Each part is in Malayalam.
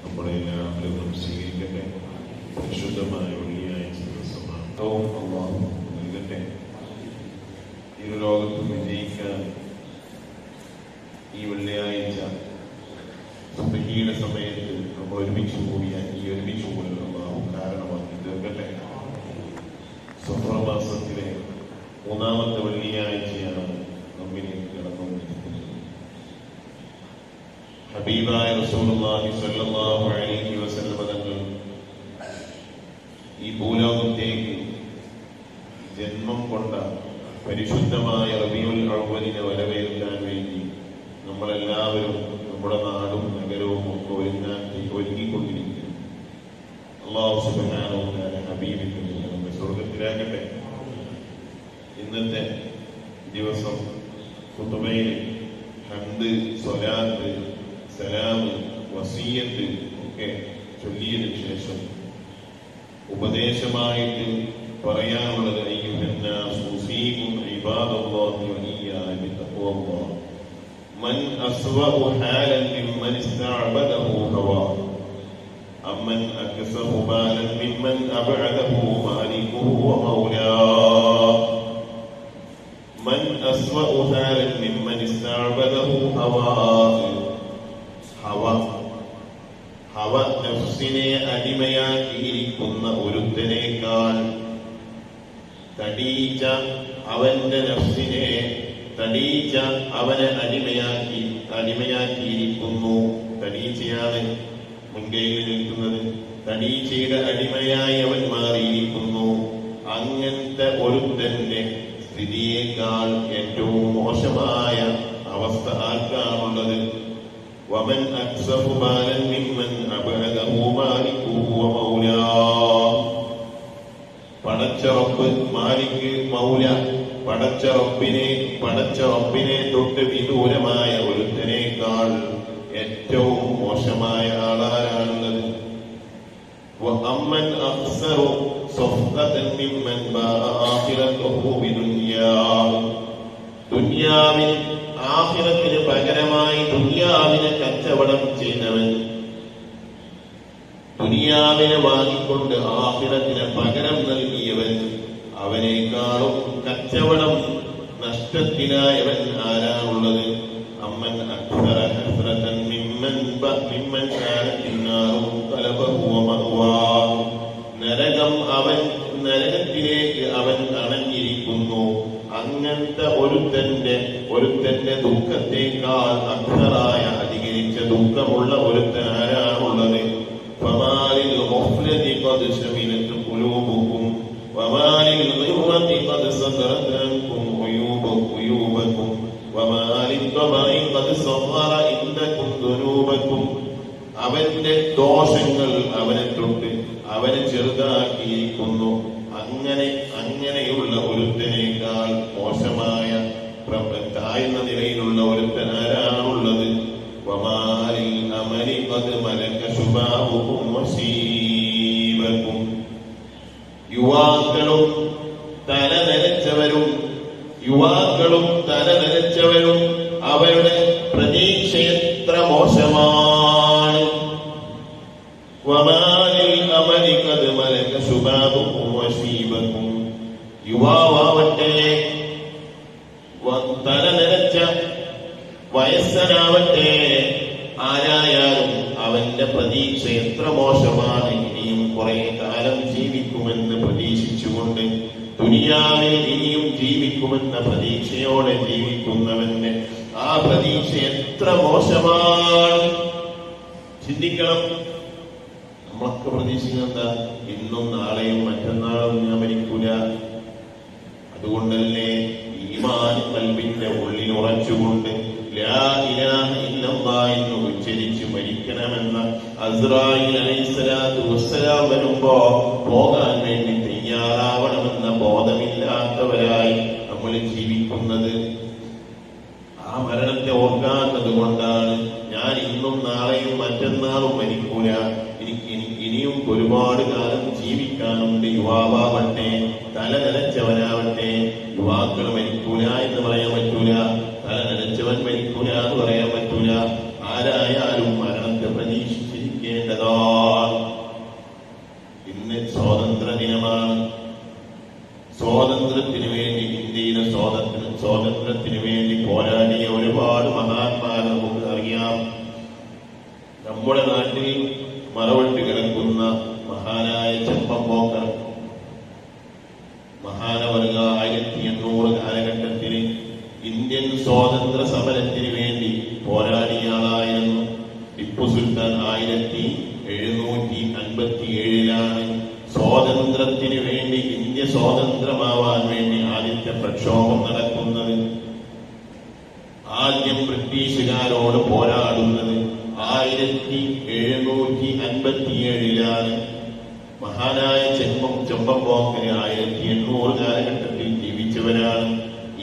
നമ്മുടെ എല്ലാവരും സ്വീകരിക്കട്ടെ. പരിശുദ്ധമായ വെള്ളിയാഴ്ച ദിവസമാണ്. അല്ലാഹു നൽകട്ടെ. ഈ ലോകത്ത് വിജയിക്കാൻ ഈ വെള്ളിയാഴ്ച സുബഹിയുടെ സമയത്ത് നമ്മൾ ഒരുമിച്ച് കൂടിയാൽ ഈ ഒരുമിച്ച് കൂടൽ അല്ലാഹു കാരണമാക്കി തീർക്കട്ടെ. സഫർ മാസത്തിലെ 3-ാമത്തെ വെള്ളിയാഴ്ചയാണ് നമ്മിലേക്ക് കടന്നുകൊണ്ടിരിക്കുന്നത്. ഹബീബായ റസൂലുള്ളാഹി സ്വല്ലല്ലാഹു അലൈഹി വസല്ലം തങ്ങൾ ഈ ഭൂലോകത്തേക്ക് ജന്മം കൊണ്ട പരിശുദ്ധമായ റബീഉൽ അവ്വലിനെ വരവേൽക്കാൻ വേണ്ടി നമ്മളെല്ലാവരും നമ്മുടെ നാടും നഗരവും ഒക്കെ ഒരുങ്ങിക്കൊണ്ടിരിക്കുന്നു. അല്ലാഹു സുബ്ഹാനഹു വ തആല ഹബീബിനെ നമ്മെ സ്വർഗ്ഗത്തിലാക്കട്ടെ. ഇന്നത്തെ ദിവസം ഖുതുബയിൽ ഹംദ്, സ്വലാത്ത്, സലാം, വസിയ്യത്ത് ഒക്കെ ചൊല്ലിയതിനു ശേഷം ഉപദേശമായിട്ട് പറയാനുള്ളത് അയ്യുഹന്നാസ് ഉസീകും ഇബാദല്ലാഹി വഇയ്യായ ബിത്തഖ്വല്ലാഹ് മൻ അസ്വഉ ഹാലൻ മിമ്മൻ ഇസ്തഅബദഹു ഹവാ അമ്മൻ അക്സറു ബാലൻ മിമ്മൻ അബ്അദഹു മാലികുഹു വമൗലാഹ് മൻ അസ്വഉ ഹാലൻ മിമ്മൻ ഇസ്തഅബദഹു ഹവാ ഹവ നഫ്സിനെ അടിമയാക്കിയിരിക്കുന്ന ഒരുത്തനേക്കാൾ തടീച്ച അവന്റെ നഫ്സിനെ തടീച്ച അവനെ അടിമയാക്കിയിരിക്കുന്നു. തടീച്ചയാണ് മുൻകൈയിൽ നിൽക്കുന്നത്. തടീച്ചയുടെ അടിമയായി അവൻ മാറിയിരിക്കുന്നു. അങ്ങനത്തെ ഒരുത്തന്റെ സ്ഥിതിയേക്കാൾ ഏറ്റവും മോശമായ അവസ്ഥ ആർക്കാണുള്ളത്? വമൻ അക്സറു ബാലൻ മിമ്മൻ അബ്അദഹു മാലികുഹു വമൗലാഹ് പടച്ച റബ്ബ്, മാലിക്, മൗല, പടച്ച റബ്ബിനെ തൊട്ട് വിദൂരമായ ഒരുത്തനേക്കാൾ ഏറ്റവും മോശമായ ആളാരാണുള്ളത്? വഅമ്മൻ അഖ്സറു സഫ്ഖതൻ മിമ്മൻ ബാഅ ആഖിറതഹു ബിദുനിയാഹ് ദുനിയാവിൽ ആഖിറത്തിന് പകരമായി ദുനിയാവിനെ കച്ചവടം ചെയ്തവൻ, ദുനിയാവിനെ വാങ്ങിക്കൊണ്ട് ആഖിറത്തിന് പകരം നൽകിയവൻ, അവനേക്കാളും കച്ചവടം നഷ്ടത്തിലായവൻ ആരാണുള്ളത്? അമ്മൻ അക്സറ ഹസ്രതൻ മിമ്മൻ കാനത്തിന്നാറും ഖലബഹു വമഅ്വാഹ് നരകത്തിലേക്ക് അവൻ അണഞ്ഞിരിക്കുന്നു. അങ്ങനത്തെ ഒരുത്തന്റെ ദുഃഖത്തേക്കാൾ അക്സറായ അധികരിച്ച ദുഃഖമുള്ള ഒരുത്തൻ ആരാണുള്ളത്? ഫമാലിൽ മുഫ്ലിദി ഖദ് ശമിലത് ഖുലൂബുകും വമാലിൽ ഗിർറതി ഖദ് സദറത് അൻകും ഉയൂബകും വമാലിൽ ത്വബഇ ഖദ് സഗറ ഇൻദകും ദുനൂബകും അവന്റെ ദോഷങ്ങൾ അവനെ തൊട്ട് അവനെ ചെറുതാക്കിയിരിക്കുന്നു. അങ്ങനെയുള്ള ഒരുത്തനേക്കാൾ മോശമായ താഴ്ന്ന നിലയിലുള്ള ഒരുത്തൻ ആരാണുള്ളത്? വമാലിൽ അമലി ഖദ് മലക ശുബാബുകും വശീബകും യുവാക്കളും തലനരച്ചവരും അവരുടെ പ്രതീക്ഷ എത്ര മോശമാണ്. വമാലിൽ അമലി ഖദ് മലക ശുബാബുകും വശീബകും യുവാവാവട്ടെ, തലനരച്ച വയസ്സനാവട്ടെ, ആരായാലും അവന്റെ പ്രതീക്ഷ എത്ര മോശമാണ്. ഇനിയും കുറെ കാലം ജീവിക്കുമെന്ന് പ്രതീക്ഷിച്ചുകൊണ്ട് ദുനിയാവിൽ ഇനിയും ജീവിക്കുമെന്ന പ്രതീക്ഷയോടെ ജീവിക്കുന്നവന്റെ ആ പ്രതീക്ഷ എത്ര മോശമാണ്. ചിന്തിക്കണം. നമ്മളൊക്കെ പ്രതീക്ഷിക്കുന്നത് എന്താ? ഇന്നും നാളെയും മറ്റന്നാളും ഞാൻ മരിക്കൂല. അതുകൊണ്ടല്ലേ ഈമാൻ ഖൽബിന്റെ ഉള്ളിൽ ഉറച്ചുകൊണ്ട് ലാ ഇലാഹ ഇല്ലല്ലാഹ് എന്ന് ഉച്ചരിച്ച് മരിക്കണമെന്ന അസ്രായീൽ അലൈഹിസ്സലാത്തു വസ്സലാം വരുമ്പോ പോകാൻ വേണ്ടി തയ്യാറാവണമെന്ന ബോധമില്ലാത്തവരായി നമ്മൾ ജീവിക്കുന്നത്. ആ മരണത്തെ ഓർക്കാത്തത് കൊണ്ടാണ് ഞാൻ ഇന്നും നാളെയും മറ്റന്നാളും മരിക്കൂല, ഇനിയും ഒരുപാട് കാലം ജീവിക്കാനുണ്ട്. യുവാവാവട്ടെ, തല നനച്ചവനാവട്ടെ, യുവാക്കൾ മരിക്കൂല എന്ന് പറയാൻ പറ്റൂല, തല നനച്ചവൻ മരിക്കൂല എന്ന് പറയാൻ പറ്റൂല. ആരായാലും മരണം സ്വാതന്ത്ര്യത്തിന് വേണ്ടി പോരാടിയ ഒരുപാട് മഹാന്മാർ നമുക്ക് അറിയാം. നമ്മുടെ നാട്ടിൽ മറവിട്ട് കിടക്കുന്ന മഹാനായ ചെമ്പമ്പോക്കർ മഹാനവർഗ 1800 കാലഘട്ടത്തിൽ ഇന്ത്യൻ സ്വാതന്ത്ര്യ സമരത്തിന് വേണ്ടി പോരാടിയ ആളായിരുന്നു. ടിപ്പു സുൽത്താൻ 1757 സ്വാതന്ത്ര്യത്തിന് വേണ്ടി ഇന്ത്യ സ്വതന്ത്രമാവാൻ വേണ്ടി ആദ്യത്തെ പ്രക്ഷോഭം നടക്കുന്നത്. ആദ്യം ബ്രിട്ടീഷുകാരോട് പോരാടുന്നത് 1757 മഹാനായ ചെമ്പമ്പോക്കര് 1800 കാലഘട്ടത്തിൽ ജീവിച്ചവരാണ്.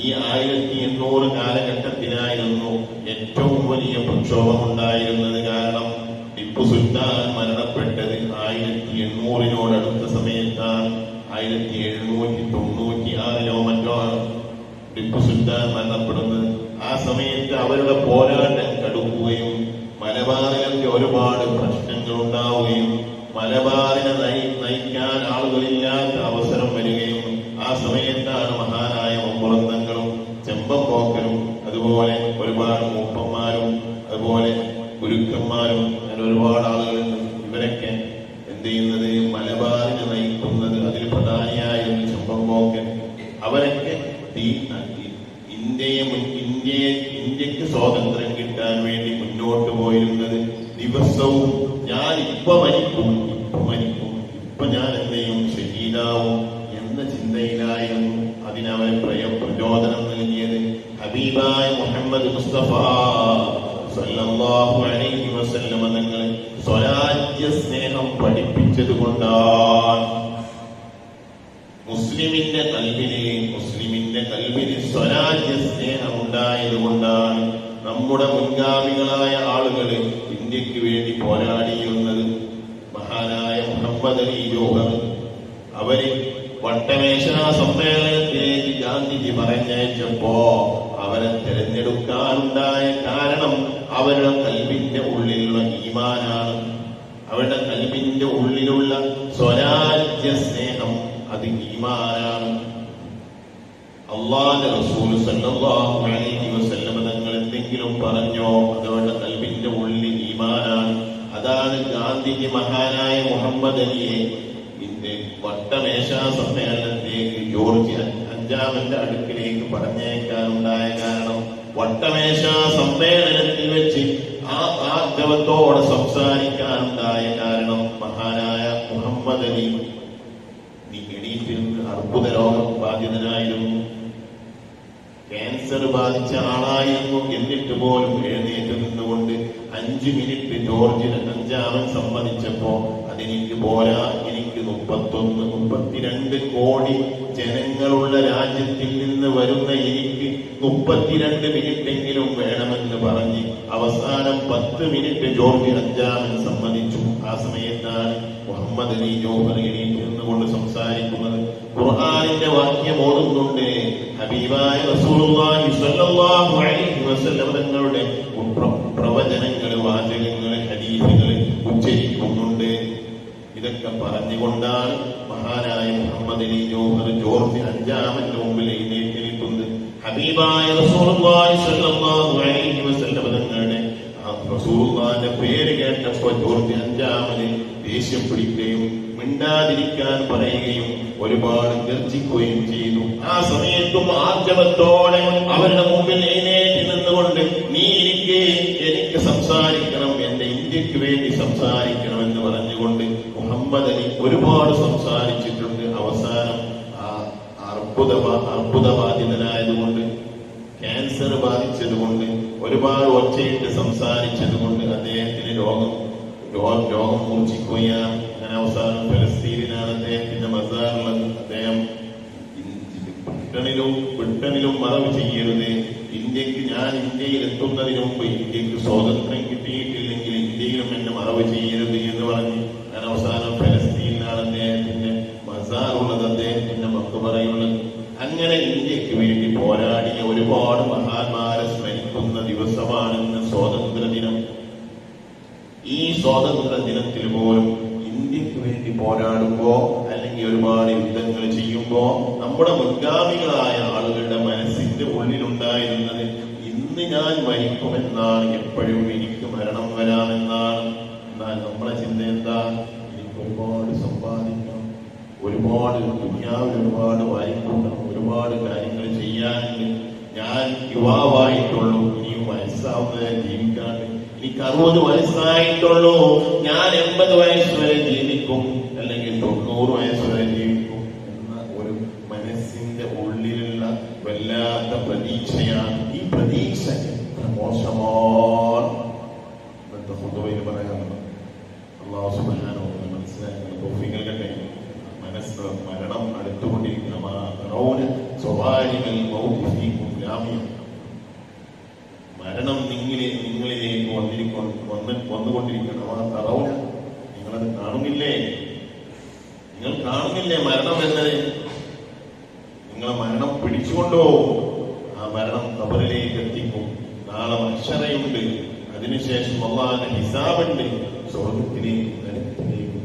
ഈ 1800 കാലഘട്ടത്തിലായിരുന്നു ഏറ്റവും വലിയ പ്രക്ഷോഭം ഉണ്ടായിരുന്നത്. കാരണം ടിപ്പു സുൽത്താൻ മരണപ്പെട്ടത് 1800 സമയത്താണ്. 1796 മറ്റോ ആണ് ടിപ്പു സുൽത്താൻ മരണപ്പെടുന്നത്. ആ സമയത്ത് അവരുടെ പോരാട്ടം കടുക്കുകയും മലബാറിലൊക്കെ ഒരുപാട് പ്രശ്നങ്ങൾ ഉണ്ടാവുകയും മലബാറിനെ നയിക്കാൻ ആളുകളില്ലാത്ത അവസരം വരികയും ആ സമയത്താണ് മഹാനായ മുമ്പുറന്തങ്ങളും ചെമ്പമ്പോക്കരും അതുപോലെ ഒരുപാട് മൂപ്പന്മാരും അതുപോലെ ഗുരുക്കന്മാരും അങ്ങനെ ഒരുപാട് ആളുകളുണ്ട്. ഇവരൊക്കെ എന്ത് ചെയ്യുന്നത് മലബാറിനെ നയിക്കുന്നത്. അതിൽ പ്രധാനിയായിരുന്നു ചെമ്പമ്പോക്കൻ. അവരൊക്കെ ഇന്ത്യക്ക് സ്വാതന്ത്ര്യം കിട്ടാൻ വേണ്ടി മുന്നോട്ട് പോയിരുന്നത്. ദിവസവും ഞാൻ ഇപ്പൊ മരിക്കും, ഇപ്പൊ ഞാൻ എന്തെയും ഷഹീദാവും എന്ന ചിന്തയിലായിരുന്നു അതിനവരെ പ്രചോദനം നൽകിയത് ഹബീബായ മുഹമ്മദ് മുസ്തഫ സല്ലല്ലാഹു അലൈഹി വസല്ലം തങ്ങൾ സ്വരാജ്യ സ്നേഹം പഠിപ്പിച്ചത് കൊണ്ടാണ്. മുസ്ലിമിന്റെ കൽബിന് സ്വരാജ്യ സ്നേഹം ഉണ്ടായത് കൊണ്ടാണ് നമ്മുടെ മുൻഗാമികളായ ആളുകൾ ഇന്ത്യക്ക് വേണ്ടി പോരാടിയിരുന്നത്. മഹാനായ മുഹമ്മദ് അലി ജോഹർ അവര് വട്ടമേശാ സമ്മേളനത്തിലേക്ക് ഗാന്ധിജി പറഞ്ഞയച്ചപ്പോ അവരെ തിരഞ്ഞെടുക്കാനുണ്ടായ കാരണം അവരുടെ കൽബിന്റെ ഉള്ളിലുള്ള ഈമാനാണ്. അവരുടെ കൽബിന്റെ ഉള്ളിലുള്ള സ്വരാജ്യ സ്നേഹം അത് ഈമാനാണ്. അല്ലാഹുവിന്റെ റസൂൽ സല്ലല്ലാഹു അലൈഹി വസല്ലം തങ്ങൾ എന്തെങ്കിലും പറഞ്ഞോ അതവരുടെ കൽബിന്റെ ഉള്ളിൽ ഈമാനാണ്. അതാണ് ഗാന്ധിജി മഹാനായ മുഹമ്മദ് അലിയെ വട്ടമേശാ സമ്മേളനത്തിലേക്ക് ജോർജ് 5ാമന്റെ അടുക്കിലേക്ക് പറഞ്ഞേക്കാനുണ്ടായ കാരണം വട്ടമേശാ സമ്മേളനത്തിൽ വെച്ച് ആർജവത്തോടെ സംസാരിക്കാനുണ്ടായ കാരണം മഹാനായ മുഹമ്മദ് അലി എണീറ്റിരുന്ന് അർബുദ രോഗം ബാധിതനായിരുന്നു, ക്യാൻസർ ബാധിച്ച ആളായിരുന്നു. എന്നിട്ട് പോലും എഴുന്നേറ്റ് നിന്നുകൊണ്ട് 5 മിനിറ്റ് ജോർജിന് 5ാമൻ സമ്മതിച്ചപ്പോ അതെനിക്ക് പോരാ, എനിക്ക് 32 കോടി ജനങ്ങളുള്ള രാജ്യത്തിൽ നിന്ന് വരുന്ന എനിക്ക് 32 മിനിറ്റെങ്കിലും വേണമെന്ന് പറഞ്ഞ് അവസാനം 10 മിനിറ്റ് ജോർജ് 5ാമൻ സമ്മതിച്ചു. ആ സമയത്താണ് മുഹമ്മദ് അലി ജോഹർ എണീറ്റ് നിന്നുകൊണ്ട് സംസാരിക്കുന്നത്. ഖുർആനിന്റെ വാക്യം ഓതുന്നുണ്ട്. ഹബീബായ റസൂലുള്ളാഹി സ്വല്ലല്ലാഹു അലൈഹി വസല്ലം തങ്ങളുടെ പ്രവചനങ്ങൾ, വാചകങ്ങൾ, ഹദീസുകൾ ഉച്ചരിക്കുന്നുണ്ട്. ഇതൊക്കെ പറഞ്ഞുകൊണ്ടാണ് മഹാനായ മുഹമ്മദ് അലി ജോഹർ ജോർജ് 5ാമന്റെ മുമ്പിൽ എഴുന്നേറ്റ് നിൽക്കുന്നത്. ഹബീബായ റസൂലുള്ളാഹി സ്വല്ലല്ലാഹു അലൈഹി വസല്ലം തങ്ങളുടെ റസൂലുള്ളാഹിന്റെ പേര് കേട്ടപ്പോ ജോർജ് 5ാമന് ദേഷ്യം പിടിക്കുകയും മിണ്ടാതിരിക്കാൻ പറയുകയും ഒരുപാട് ഗർജിക്കുകയും ചെയ്തു. ആ സമയത്തും ആർജവത്തോടെ അവരുടെ മുമ്പിൽ എഴുന്നേറ്റ് നിന്നുകൊണ്ട് നീ എനിക്ക് സംസാരിക്കണം, എന്റെ ഇന്ത്യക്ക് വേണ്ടി സംസാരിക്കണം എന്ന് പറഞ്ഞുകൊണ്ട് മുഹമ്മദ് അലി ഒരുപാട് സംസാരിച്ചിട്ടുണ്ട്. അവസാനം അർബുദബാധിതനായതുകൊണ്ട്, ക്യാൻസർ ബാധിച്ചതുകൊണ്ട്, ഒരുപാട് ഒച്ചയിട്ട് സംസാരിച്ചതുകൊണ്ട് അദ്ദേഹത്തിന് രോഗം മൂർച്ഛിക്കുകയാണ്. അങ്ങനെ അവസാനം ഫലസ്തീനിലാണ് അദ്ദേഹത്തിന്റെ മസാറുള്ളത്. അദ്ദേഹം ബ്രിട്ടനിലും മറവ് ചെയ്യരുത്, ഇന്ത്യയിൽ എത്തുന്നതിന് മുമ്പ് ഇന്ത്യക്ക് സ്വാതന്ത്ര്യം കിട്ടിയിട്ടില്ലെങ്കിൽ ഇന്ത്യയിലും എന്നെ മറവ് ചെയ്യരുത് എന്ന് പറഞ്ഞ് ഞാൻ അവസാനം ഫലസ്തീനിലാണ് അദ്ദേഹത്തിന്റെ മസാറുള്ളത്, അദ്ദേഹത്തിന്റെ മക്ബറയുള്ളത്. അങ്ങനെ ഇന്ത്യക്ക് വേണ്ടി പോരാടിയ ഒരുപാട് മഹാന്മാരെ സ്മരിക്കുന്ന ദിവസമാണെന്ന് സ്വാതന്ത്ര്യ ദിനം. ഈ സ്വാതന്ത്ര്യ ദിനത്തിൽ പോലും ഇന്ത്യക്ക് വേണ്ടി വേണ്ടി പോരാടുമ്പോ അല്ലെങ്കിൽ ഒരുപാട് യുദ്ധങ്ങൾ ചെയ്യുമ്പോ നമ്മുടെ മുൻഗാമികളായ ആളുകളുടെ മനസ്സിന്റെ ഉള്ളിലുണ്ടായിരുന്നത് ഇന്ന് ഞാൻ മരിക്കുമെന്നാണ്, എപ്പോഴും എനിക്ക് മരണം വരാമെന്നാണ്. എന്നാൽ നമ്മളെ ചിന്ത എന്താ? എനിക്ക് ഒരുപാട് സമ്പാദിക്കണം, ഒരുപാട് ദുനിയാവിൽ ഒരുപാട് വായിക്കണം, ഒരുപാട് കാര്യങ്ങൾ ചെയ്യാനുണ്ട്. ഞാൻ യുവാവായിട്ടുള്ളൂ, ഇനിയും വയസ്സാവുന്നതിനെ ജീവിക്കാണ്ട്. എനിക്ക് 60 വയസ്സായിട്ടുള്ളൂ, ഞാൻ 80 വയസ്സ് വരെ ജീവിക്കും, അല്ലെങ്കിൽ 90 വയസ്സ് വരെ ജീവിക്കും എന്ന ഒരു മനസ്സിന്റെ ഉള്ളിലുള്ള വല്ലാത്ത പ്രതീക്ഷയാണ്. ഈ പ്രതീക്ഷ എത്ര മോശമാണ് ഇന്നത്തെ ഖുതുബയിൽ പറയാറുണ്ട്. അല്ലാഹു സുബ്ഹാനഹു വ തആല മനസ്സിലാക്കുന്ന തൗഫീഖ് നൽകട്ടെ. മനസ്സ് മരണം അടുത്തുകൊണ്ടിരിക്കുന്ന മരണം നിങ്ങളിലേക്ക് വന്നുകൊണ്ടിരിക്കണം. നിങ്ങളത് കാണുന്നില്ലേ? നിങ്ങൾ കാണുന്നില്ലേ മരണം എന്നത്? നിങ്ങളെ മരണം പിടിച്ചുകൊണ്ടുപോകും. ആ മരണം ഖബറിലേക്ക് എത്തിക്കും. നാളെ മഹ്ശറയുണ്ട്, അതിനുശേഷം അല്ലാഹുവിന്റെ ഹിസാബുണ്ട്. സ്വർഗ്ഗത്തിലേക്ക് നരകത്തിലേക്ക്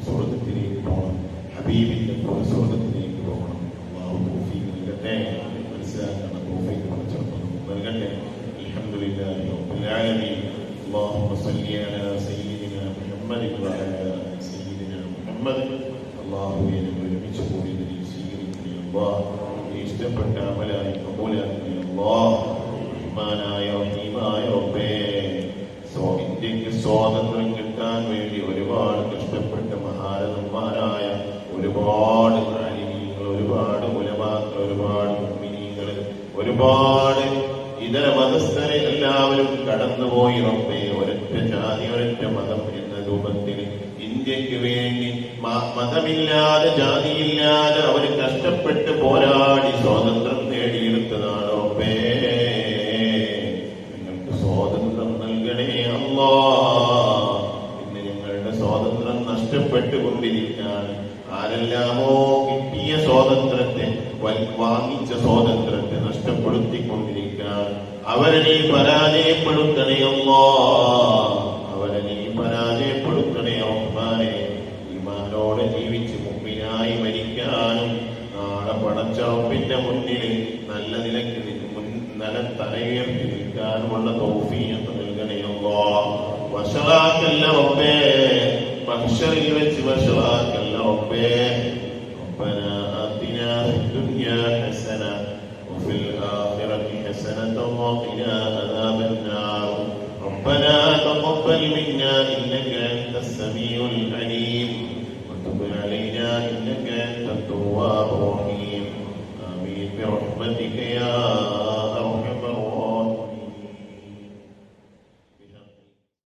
സ്വർഗ്ഗത്തിലേക്ക് പോകണം, ഹബീബിന്റെ കൂടെ സ്വർഗ്ഗത്തിലേക്ക് പോകണം. അല്ലാഹു തൗഫീഖ് നൽകട്ടെ, മനസ്സിലാക്കണം തൗഫീഖ് നൽകട്ടെ. അൽഹംദുലില്ലാഹി റബ്ബിൽ ആലമീൻ. اللهم صل على سيدنا محمد وعلى آل سيدنا محمد. اللهم ഒരുമിച്ച് കൂടി സ്വീകരിക്കണേ അല്ലാഹ്. ഇഷ്ടപ്പെട്ട അമലായി കബൂലാക്കണേ അല്ലാഹ്. റഹ്മാനായ റഹീമായ റബ്ബേ, ഇന്ത്യക്ക് സ്വാതന്ത്ര്യം കിട്ടാൻ വേണ്ടി ഒരുപാട് കഷ്ടപ്പെട്ട മഹാരഥന്മാരായ ഒരുപാട് ആലിമീങ്ങൾ, ഒരുപാട് ഉലമാക്കൾ, ഒരുപാട് മുഅ്മിനീങ്ങൾ, ഒരുപാട് ഇതര മതസ്ഥരെ എല്ലാവരും കടന്നുപോയി റബ്ബേ. ഒരൊറ്റ ജാതി, ഒരൊറ്റ മതം എന്ന രൂപത്തിൽ ഇന്ത്യക്ക് വേണ്ടി മതമില്ലാതെ ജാതിയില്ലാതെ അവർ കഷ്ടപ്പെട്ട് പോരാടി സ്വാതന്ത്ര്യം നേടിയെടുത്തതാണ് റബ്ബേ. നിങ്ങൾക്ക് സ്വാതന്ത്ര്യം നൽകണേ അല്ലാഹ്. ഇന്ന് ഞങ്ങളുടെ സ്വാതന്ത്ര്യം നഷ്ടപ്പെട്ടുകൊണ്ടിരിക്കുകയാണ്. ആരെല്ലാമോ കിട്ടിയ സ്വാതന്ത്ര്യത്തെ, വാങ്ങിച്ച സ്വാതന്ത്ര്യത്തെ നഷ്ടപ്പെടുത്തിക്കൊണ്ടിരിക്കുകയാണ്. അവരെ നീ പരാജയപ്പെടുത്തണേ അല്ലാഹ്. അവരെ നീ പരാജയപ്പെടുത്തണേ റഹ്മാനേ. ഈമാനോടെ ജീവിച്ച് മുഅ്മിനായി മരിക്കാനും നാളെ പടച്ച റബ്ബിന്റെ മുന്നിൽ നല്ല നിലയ്ക്ക് തലയുയർത്തി നിൽക്കാനുമുള്ള തൗഫീഖ് നൽകണേ അല്ലാഹ്. വശറാക്കല്ല റബ്ബേ, മഹ്ശറിൽ വെച്ച് വശറാക്കല്ല റബ്ബേ. ربنا آتنا في الدنيا حسنة وفي الآخرة حسنة وقنا عذاب النار. ربنا تقبل منا إنك أنت السميع العليم وتب علينا إنك أنت التواب الرحيم. آمين برحمتك